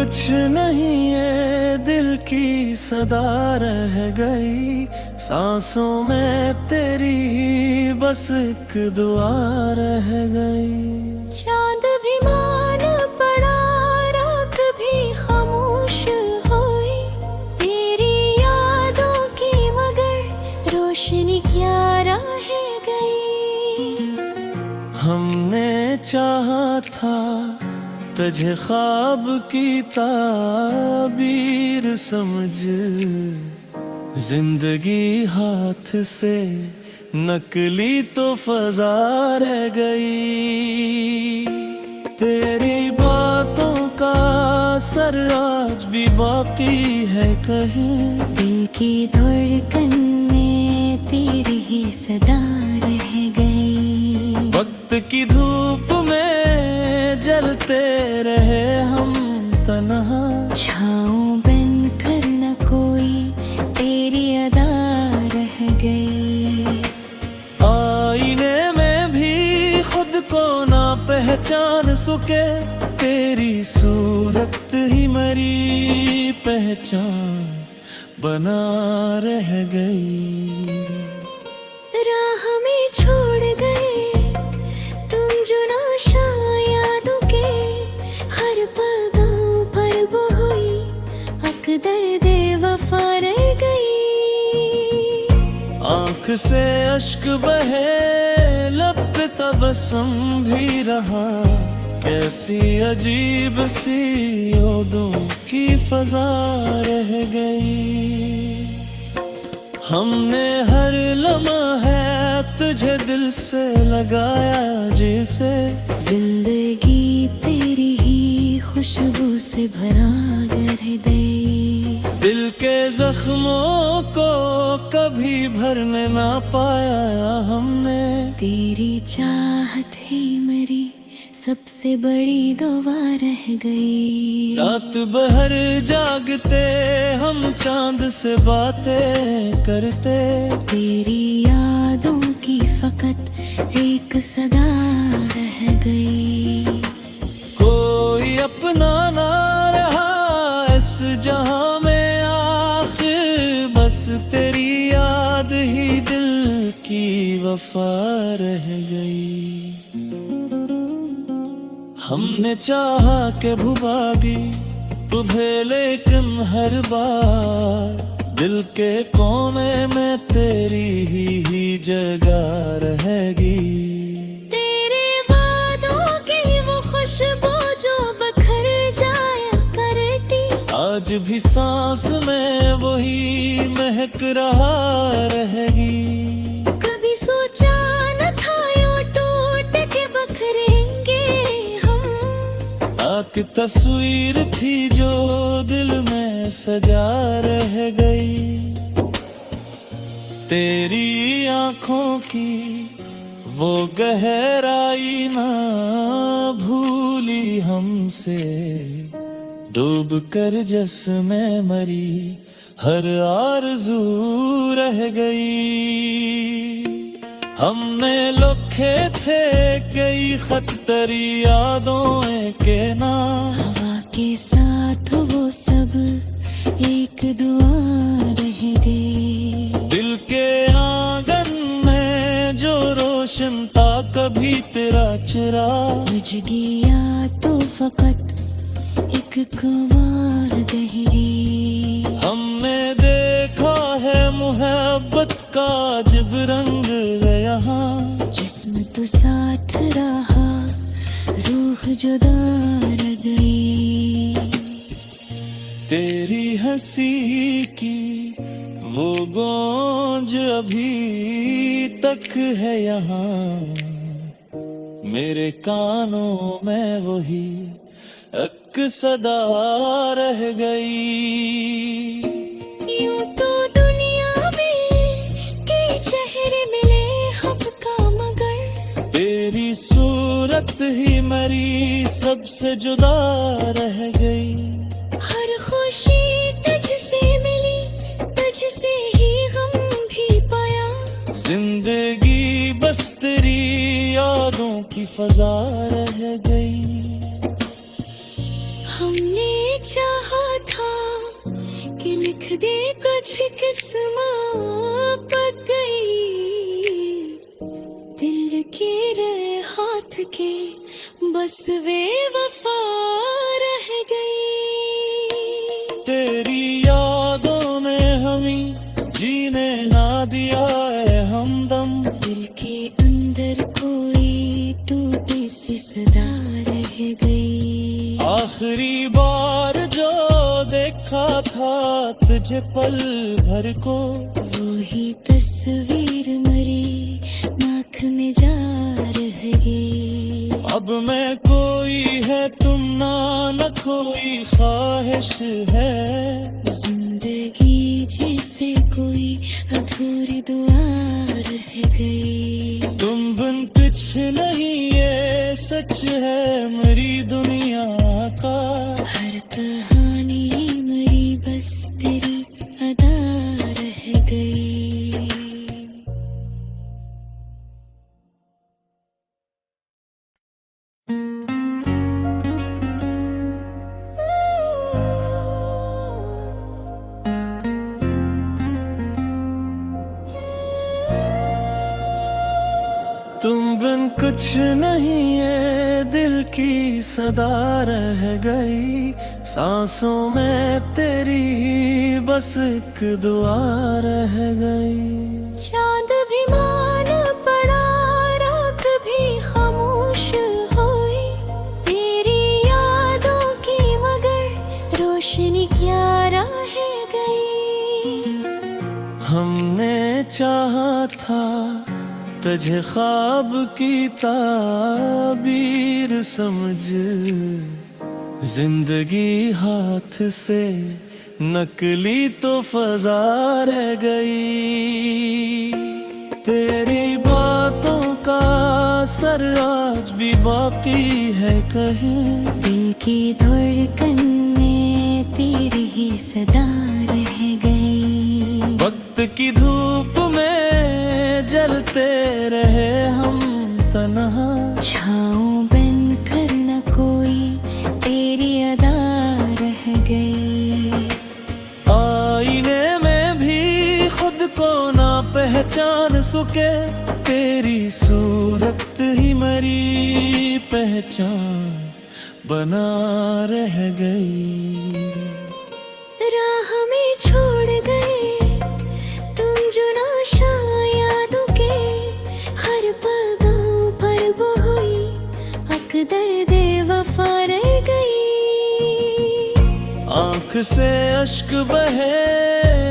कुछ नहीं ये दिल की सदा रह गई, सांसों में तेरी ही बस एक दुआ रह गई। चांद भी मान पड़ा, रात भी खामोश हुई, तेरी यादों की मगर रोशनी क्या रह गई। हमने चाहा था तुझे ख्वाब की ताबीर समझ, जिंदगी हाथ से नकली तो फजा रह गई। तेरी बातों का असर आज भी बाकी है कहीं, दिल की धड़कन में तेरी ही सदा रह गई। वक्त की धूप में जलते रहे हम तन्हा, छाँव बन कर न कोई तेरी अदा रह गई। आईने में भी खुद को ना पहचान सके, तेरी सूरत ही मेरी पहचान बना रह गई। राह में छोड़ गए तुम जो नाशा यादों के, हर पल गाँव पर वो हुई अकदर दे वफा रह गई। आँख से अश्क बहे, लब पे तबस्सुम भी रहा, कैसी अजीब सी यादों की फजा रह गई। हमने हर लम्हा तुझे दिल से लगाया जैसे, जिंदगी तेरी ही खुशबू से भरा कर दे। दिल के जख्मों को कभी भरने ना पाया हमने, तेरी चाहत ही मेरी सबसे बड़ी दुआ रह गई। रात भर जागते हम चांद से बातें करते, तेरी यादों की फकत एक सदा रह गई। कोई अपना ना रहा इस जहां में आखिर, बस तेरी याद ही दिल की वफा रह गई। हमने चाहा के भुभागी तुझे, लेकिन हर बार दिल के कोने में तेरी ही जगह रहेगी। तेरे वादों की वो खुशबू जो बखर जाया करती, आज भी सांस में वही महक रहा रहेगी। कभी सोचा न था यूं टूट के बखरेंगे हम, एक तस्वीर थी जो दिल में सजा रह गई। तेरी आंखों की वो गहराई ना भूली हमसे, डूब कर जिसमें मरी हर आरज़ू रह गई। हमने लिखे थे कई खत तेरी यादों के नाम, हवा के साथ वो सब एक दुआ रह गई। दिल के आंगन में जो रोशन था कभी तेरा चिराग, बुझ गया तो फकत एक कुंवार गहरी। हमने देखा है मोहब्बत का जब रंग यहाँ, जिस्म तो साथ रहा रूह जुदा रह गई। तेरी हंसी की वो गूंज अभी तक है यहाँ, मेरे कानों में वही एक सदा रह गई। यूं तो दुनिया में कई चेहरे मिले हमका, मगर तेरी सूरत ही मेरी सबसे जुदा रह गई। हर खुशी तुझसे मिली, तुझसे ही गम भी पाया। जिंदगी बस तेरी यादों की फजा रह गई। हमने लिख दे कुछ किस्मत पक गई, दिल के रहे हाथ के बस वे वफा रह गई। तेरी यादों ने हमें जीने ना दिया है हमदम, दिल के अंदर कोई टूटी सी सदा रह गई। आखिरी बार जो देखा था तुझे पल भर को, वो ही तस्वीर मरी नाक में जा रह गई। अब मैं कोई है तुम ना, न कोई ख्वाहिश है। जिंदगी जैसे कोई अधूरी दुआ रह गई। तुम बिन कुछ नहीं ये सच है मेरी दुनिया का। हर कहानी मरी बस तेरी अदा रह गई। तुम बिन कुछ नहीं ये दिल की सदा रह गई। सांसों में तेरी ही बस एक दुआ रह गई। चांद भी मान पड़ा, राख भी खामोश हुई, तेरी यादों की मगर रोशनी क्या रह गई। हमने चाहा था तुझे ख्वाब की ताबीर समझ, जिंदगी हाथ से नकली तो फजा रह गई। तेरी बातों का असर आज भी बाकी है कहीं, दिल की धड़कन में तेरी ही सदा रह गई। वक्त की धूप में जलते रहे हम तन्हा, छाँव बन कर न कोई तेरी अदा रह गई। आईने में भी खुद को ना पहचान सके, तेरी सूरत ही मेरी पहचान बना रह गई। राह में छोड़ गए तुम जो नाशा यादों के, हर पल गाँव पर वो हुई अकदर दे वफा रह गई। आँख से अश्क बहे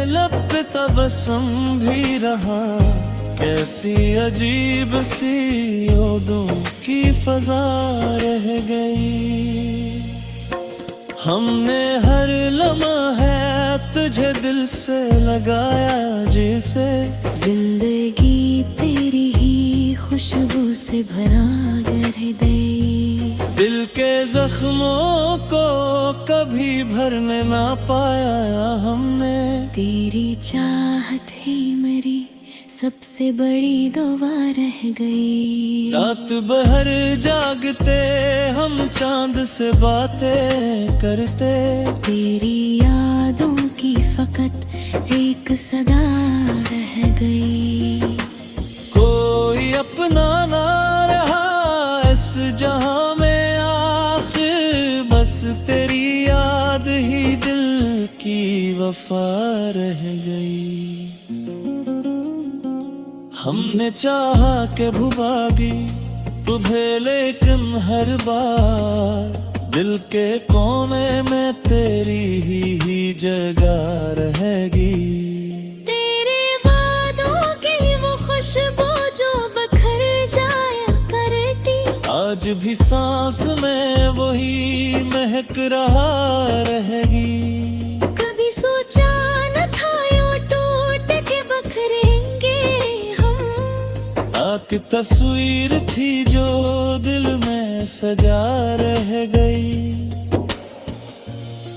लब पे तबस्सुम भी रहा, कैसी अजीब सी यादों की फजा रह गई। हमने हर लम्हा तुझे दिल से लगाया जैसे, जिंदगी तेरी ही खुशबू से भरा रह गई। दिल के जख्मों को कभी भरने ना पाया हमने, तेरी चाहत ही मेरी सबसे बड़ी दुआ रह गई। रात भर जागते हम चांद से बातें करते, तेरी यादों की फकत एक सदा रह गई। कोई अपना ना रहा इस जहां में आखिर, बस तेरी याद ही दिल की वफा रह गई। हमने चाहा के भुभागी तुम्हें, लेकिन हर बार दिल के कोने में तेरी ही जगह रहेगी। तेरे वादों की वो खुशबू जो बखर जाया करती, आज भी सांस में वही महक रहा रहेगी। कभी सोचा न था यूं टूट के बखरेंगे हम, आँख तस्वीर थी जो दिल में सजा रह गई।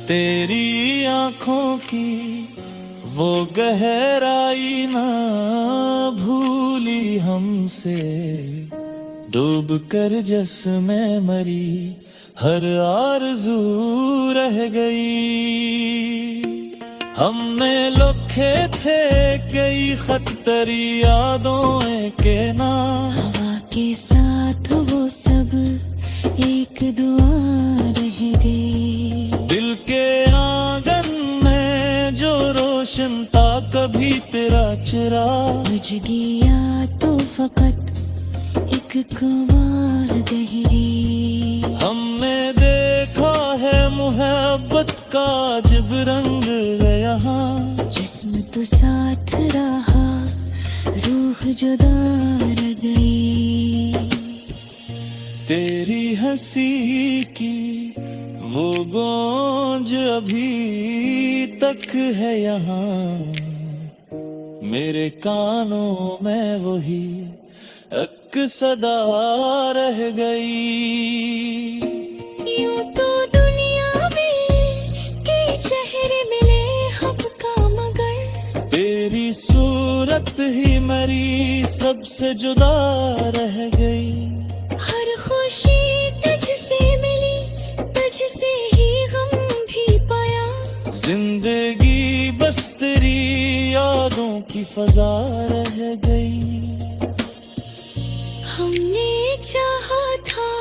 तेरी आँखों की वो गहराई ना भूली हमसे, डूब कर जिसमें मरी हर आरज़ू रह गई। हमने लिखे थे कई खत तेरी यादों के नाम, हवा के साथ वो सब एक दुआ रह गई। दिल के आंगन में जो रोशन था कभी तेरा चिराग, बुझ गया तो फकत एक कुंवार गहरी। हमने देखा है मोहब्बत का जब रंग यहाँ, जिस्म तो साथ रहा रूह जुदा रह गई। तेरी हंसी की वो गूंज अभी तक है यहाँ, मेरे कानों में वही एक सदा रह गई। यूं तो दुनिया में कई चेहरे मिले हमका, मगर तेरी सूरत ही मेरी सबसे जुदा रह गई। हर खुशी तुझसे मिली, तुझसे ही गम भी पाया। जिंदगी बस तेरी यादों की फजा रह गई। हमने चाहा था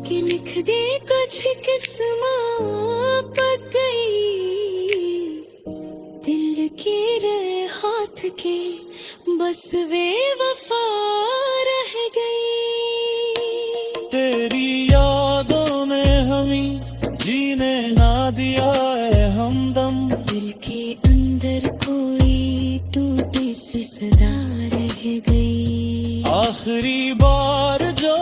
कि लिख दे कुछ किस्मत पक गई। दिल के रहे हाथ के बस वे वफा रह गई। तेरी यादों ने हमें जीने ना दिया है हमदम, दिल के अंदर कोई टूटी सी सदा रह गई। आखिरी बार जो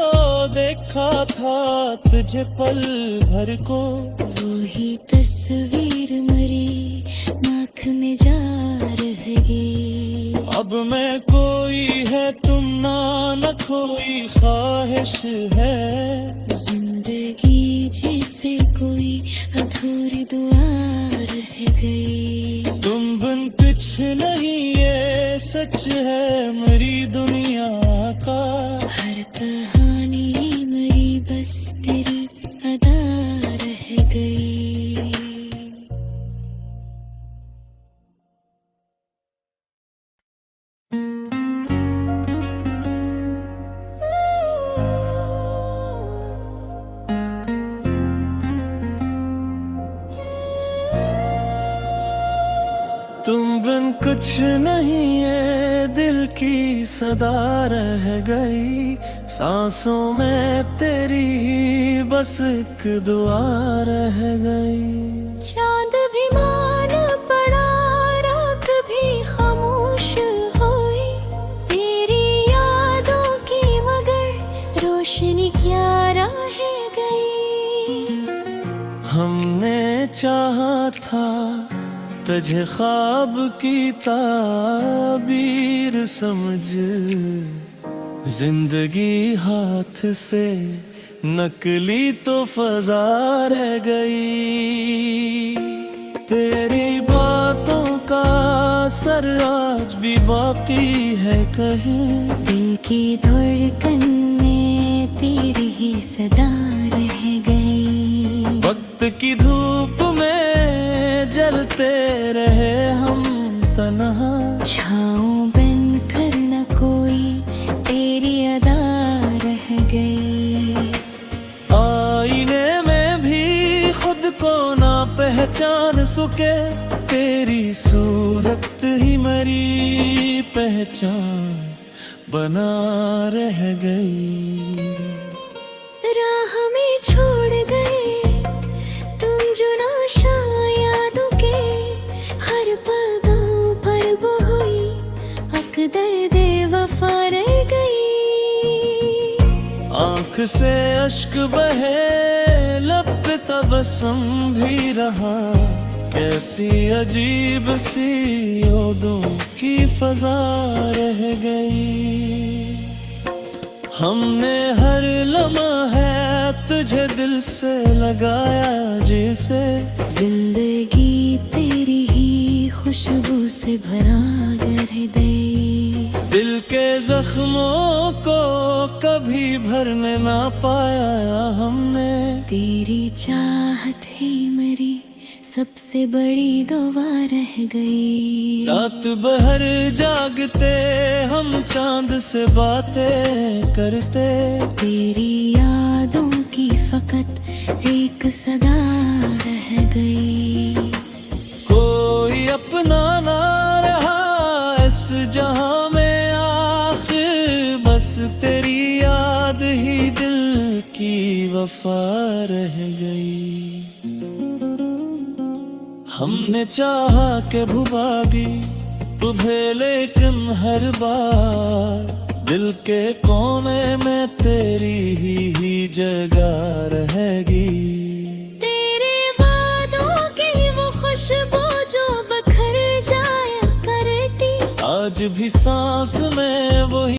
देखा था तुझे पल भर को, वो ही तस्वीर मरी नाक में जा रह गई। अब मैं कोई है तुम ना, न कोई ख्वाहिश है। जिंदगी जैसे कोई अधूरी दुआ रह गई। तुम बिन कुछ नहीं ये सच है मेरी दुनिया का। हर कहानी मरी बस तेरी अदा रह गई। तुम बिन कुछ नहीं ये दिल की सदा रह गई। सांसों में तेरी ही बस एक दुआ रह गई। चांद भी मान पड़ा, रात भी खामोश हुई तेरी यादों की, मगर रोशनी क्या रह गई। हमने चाहा था तुझे ख्वाब की ताबीर समझ, जिंदगी हाथ से नकली तो फजा रह गई। तेरी बातों का असर आज भी बाकी है कहीं, दिल की धड़कन में तेरी ही सदा रह गई। वक्त की धूप में जलते रहे हम तन्हा, छाँव बन कर न कोई तेरी अदा रह गई। आईने में भी खुद को ना पहचान सके, तेरी सूरत ही मेरी पहचान बना रह गई। राह में छोड़ गए तुम जो नाशा यादों के, हर पल गाँव पर वो हुई अकदर वफा रह गई। आँख से अश्क बहे लब पे तबस्सुम भी रहा, कैसी अजीब सी यादों की फजा रह गई। हमने हर लम्हा तुझे दिल से लगाया जैसे, जिंदगी तेरी ही खुशबू से भरा हृदय। दिल के जख्मों को कभी भरने ना पाया हमने, तेरी चाहत ही मेरी सबसे बड़ी दुआ रह गई। रात भर जागते हम चांद से बातें करते, तेरी यादों की फकत एक सदा रह गई। कोई अपना ना रहा इस जहां में आखिर, बस तेरी याद ही दिल की वफा रह गई। हमने चाहा के भुभागी तुम्हें, लेकिन हर बार दिल के कोने में तेरी ही जगह रहेगी। तेरे वादों की वो खुशबू जो बखर जाया करती, आज भी सांस में वही